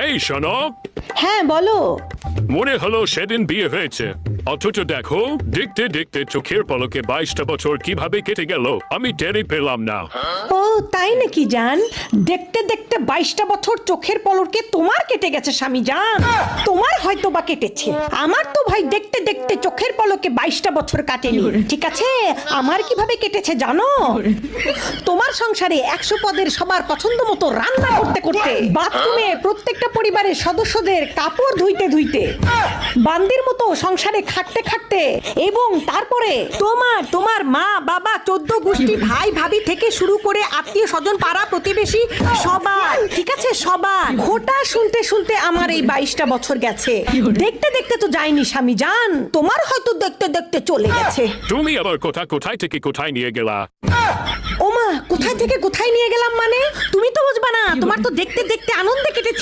এই শোনো, হ্যাঁ বলো। মনে হলো সেদিন বিয়ে হয়েছে, অথচ দেখো দেখতে দেখতে চোখের পলকে 22টা বছর কিভাবে কেটে গেল আমি টেরই পেলাম না। ও তাই নাকি জান? দেখতে দেখতে 22টা বছর চোখের পলকে তোমার কেটে গেছে স্বামী জান। তোমার হয়তো বা কেটেছে, আমার তো ভাই দেখতে দেখতে চোখের পলকে 22টা বছর কাটেনি। ঠিক আছে, আমার কিভাবে কেটেছে জানো? তোমার সংসারে 100 পদের সবার পছন্দ মতো রান্না করতে করতে, বাথরুমে প্রত্যেকটা পরিবারের সদস্যদের কাপড় ধুইতে ধুইতে, বান্দির মতো সংসারে খাটতে খাটতে, এবং তারপরে তোমার মা বাবা 14 গোষ্ঠী ভাই ভাবি থেকে শুরু করে আত্মীয় স্বজন পাড়া প্রতিবেশী সবার, ঠিক আছে সবার ঘোটা শুনতে শুনতে আমার এই 22টা বছর গেছে। দেখতে দেখতে তো যায়নি স্বামী জান, তোমার হয়তো দেখতে দেখতে চলে গেছে। তুমি আবার কোথায় থেকে কোথায় নিয়ে গেলা? ওমা, কোথায় থেকে কোথায় নিয়ে গেলাম মানে? তুমি তো বুঝবা না, তোমার তো দেখতে দেখতে আনন্দে কেটেছে।